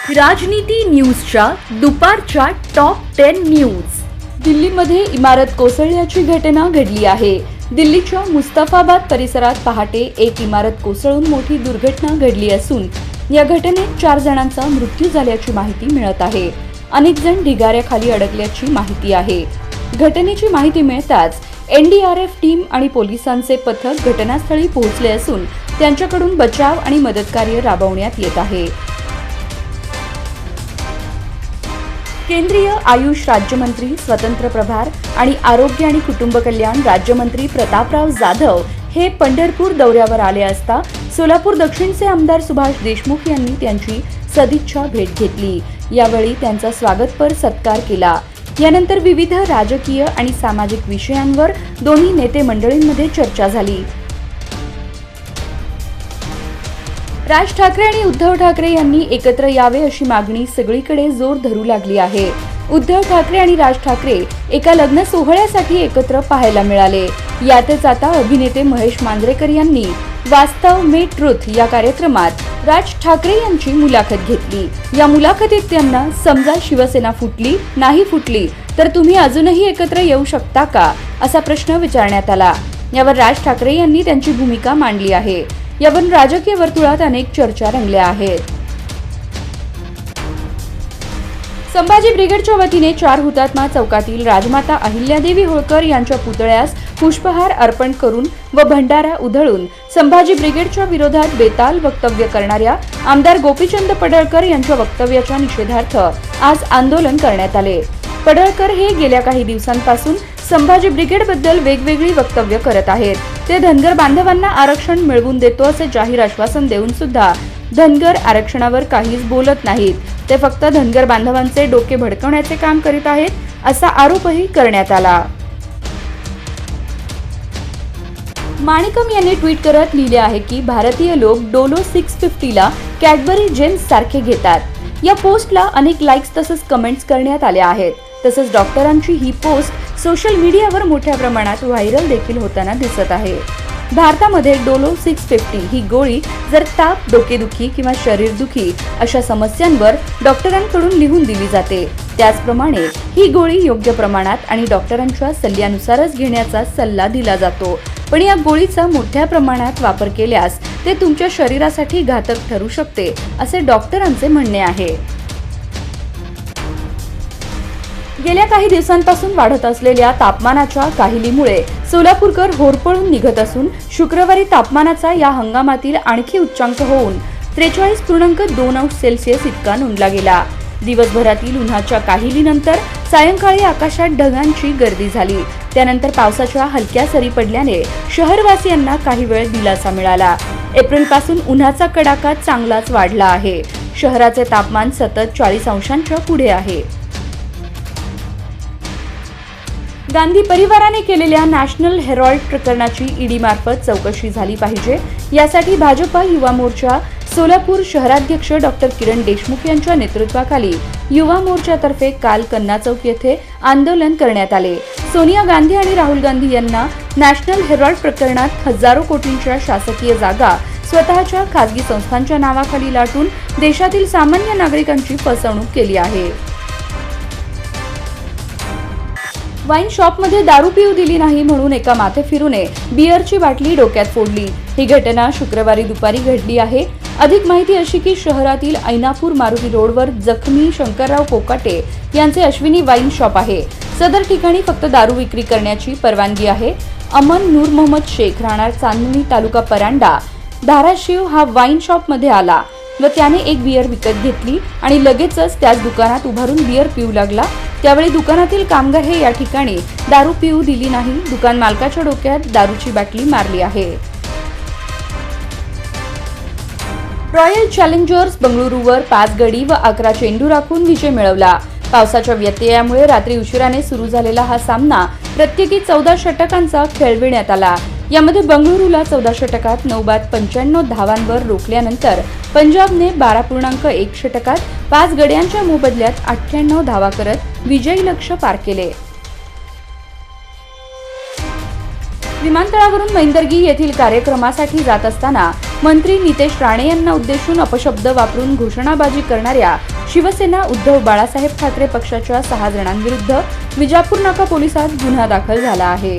राजनीती न्यूजच्या दुपारच्या टॉप 10 न्यूज। दिल्लीमध्ये इमारत कोसळल्याची घटना घडली आहे। दिल्लीच्या मुस्तफाबाद परिसरात पहाटे एक इमारत कोसळून मोठी दुर्घटना घडली असून या घटनेत 4 जणांचा मृत्यू झाल्याची माहिती मिळत आहे। अनेक जण ढिगाऱ्याखाली अडकल्याची माहिती आहे। घटनेची माहिती मिळताच एनडीआरएफ टीम आणि पोलिसांचे पथक घटनास्थळी पोहोचले असून त्यांच्याकडून बचाव आणि मदत कार्य राबवण्यात येत आहे। केंद्रीय आयुष राज्यमंत्री, स्वतंत्र प्रभार आणि आरोग्य आणि कुटुंब कल्याण राज्यमंत्री प्रतापराव जाधव हे पंढरपूर दौऱ्यावर आले असता सोलापूर दक्षिणचे आमदार सुभाष देशमुख यांनी त्यांची सदिच्छा भेट घेतली। यावेळी त्यांचा स्वागतपर सत्कार केला। यानंतर विविध राजकीय आणि सामाजिक विषयांवर दोन्ही नेते मंडळींमध्ये चर्चा झाली। राज ठाकरे आणि उद्धव ठाकरे यांनी एकत्र यावे अशी मागणी सगळीकडे जोर धरू लागली आहे। उद्धव ठाकरे आणि राज ठाकरे एका लग्न सोहळ्यासाठी एकत्र पाहायला मिळाले। यातच आता अभिनेते महेश मांजरेकर यांनी वास्तव में ट्रुथ या कार्यक्रमात राज ठाकरे यांची मुलाखत घेतली। या मुलाखतीत त्यांना समजा शिवसेना फुटली नाही फुटली तर तुम्ही अजूनही एकत्र येऊ शकता का असा प्रश्न विचारण्यात आला। यावर राज ठाकरे यांनी त्यांची भूमिका मांडली आहे। यावरून राजकीय वर्तुळात अनेक चर्चा रंगल्या आहेत। संभाजी ब्रिगेडच्या वतीने 4 हुतात्मा चौकातील राजमाता अहिल्यादेवी होळकर यांच्या पुतळ्यास पुष्पहार अर्पण करून व भंडारा उधळून संभाजी ब्रिगेडच्या विरोधात बेताल वक्तव्य करणाऱ्या आमदार गोपीचंद पडळकर यांच्या वक्तव्याच्या निषेधार्थ आज आंदोलन करण्यात आले। पडळकर हे गेल्या काही दिवसांपासून संभाजी ब्रिगेडबद्दल वेगवेगळी वक्तव्य करत आहेत। ते धनगर बांधवांना आरक्षण मिळवून देतो असे जाहीर आश्वासन देऊन सुद्धा धनगर आरक्षणावर काहीच बोलत नाहीत। ते फक्त धनगर बांधवांचे डोके भडकवण्याचे काम करीत आहेत असा आरोपही करण्यात आला। माणिकम यांनी ट्विट करत लिहिले आहे की भारतीय लोक डोलो 650 ला कॅडबरी जेम्स सारखे घेतात। या पोस्टला अनेक लाईक्स तसेच कमेंट्स करण्यात आल्या आहेत। तसेच डॉक्टरांची ही पोस्ट सोशल मीडियावर मोठ्या प्रमाणात व्हायरल देखील होताना दिसत आहे। भारतामध्ये डोलो 650 ही गोळी जर ताप, डोकेदुखी किंवा शरीरदुखी अशा समस्यांवर डॉक्टरांकडून लिहून दिली जाते। त्याचप्रमाणे ही गोळी योग्य प्रमाणात आणि डॉक्टरांच्या सल्ल्यानुसारच घेण्याचा सल्ला दिला जातो। पण या गोळीचा मोठ्या प्रमाणात वापर केल्यास ते तुमच्या शरीरासाठी घातक ठरू शकते असे डॉक्टरांचे म्हणणे आहे। गेल्या काही दिवसांपासून वाढत असलेल्या तापमानाच्या काहिलीमुळे सोलापूरकर होरपळून निघत असून शुक्रवारी तापमानाचा या हंगामातील आणखी उच्चांक होऊन 43.2 अंश सेल्सिअस इतका नोंदला गेला। दिवसभरातील उन्हाच्या काहिलीनंतर सायंकाळी आकाशात ढगांची गर्दी झाली। त्यानंतर पावसाच्या हलक्या सरी पडल्याने शहरवासियांना काही वेळ दिलासा मिळाला। एप्रिलपासून उन्हाचा कडाका चांगलाच वाढला आहे। शहराचे तापमान सतत 40 अंशांच्या पुढे आहे। गांधी परिवाराने केलेल्या नॅशनल हेरॉल्ड प्रकरणाची ईडी मार्फत चौकशी झाली पाहिजे। यासाठी भाजपा युवा मोर्चा सोलापूर शहराध्यक्ष डॉक्टर किरण देशमुख यांच्या नेतृत्वाखाली युवा मोर्चातर्फे काल कन्ना चौक येथे आंदोलन करण्यात आले। सोनिया गांधी आणि राहुल गांधी यांना नॅशनल हेरॉल्ड प्रकरणात हजारो कोटींच्या शासकीय जागा स्वतःच्या खासगी संस्थांच्या नावाखाली लाटून देशातील सामान्य नागरिकांची फसवणूक केली आहे। वाईन शॉपमध्ये दारू पिऊ दिली नाही म्हणून एका माथेफिरूने बिअरची बाटली डोक्यात फोडली। ही घटना शुक्रवारी दुपारी घडली आहे। अधिक माहिती अशी की शहरातील ऐनापूर मारुती रोडवर जखमी शंकरराव कोकाटे यांचे अश्विनी वाईन शॉप आहे। सदर ठिकाणी फक्त दारू विक्री करण्याची परवानगी आहे। अमन नूर मोहम्मद शेख राहणार चांदणी तालुका परांडा धाराशिव हा वाईन शॉप मध्ये आला व त्याने एक बियर विकत घेतली आणि लगेचच त्याच दुकानात उभारून बियर पिऊ लागला। त्यावेळी दुकानातील कामगार हे या ठिकाणी दारू पिऊ दिली नाही दुकान मालकाच्या डोक्यात दारूची बाटली मारली आहे। रॉयल चॅलेंजर्स बंगळुरूवर 5 गडी व 11 चेंडू राखून विजय मिळवला। पावसाच्या व्यत्ययामुळे रात्री उशिराने सुरू झालेला हा सामना प्रत्येकी 14 षटकांचा खेळविण्यात आला। यामध्ये बंगळुरूला 14 षटकात 9 बाद 95 धावांवर रोखल्यानंतर पंजाबने 12.1 षटकात 5 गड्यांच्या मोबदल्यात 98 धावा करत विजयी लक्ष्य पार केले। विमानतळावरून मैंदर्गी येथील कार्यक्रमासाठी जात असताना मंत्री नितेश राणे यांना उद्देशून अपशब्द वापरून घोषणाबाजी करणाऱ्या शिवसेना उद्धव बाळासाहेब ठाकरे पक्षाच्या 6 जणांविरुद्ध विजापूर नाका पोलिसात गुन्हा दाखल झाला आहे.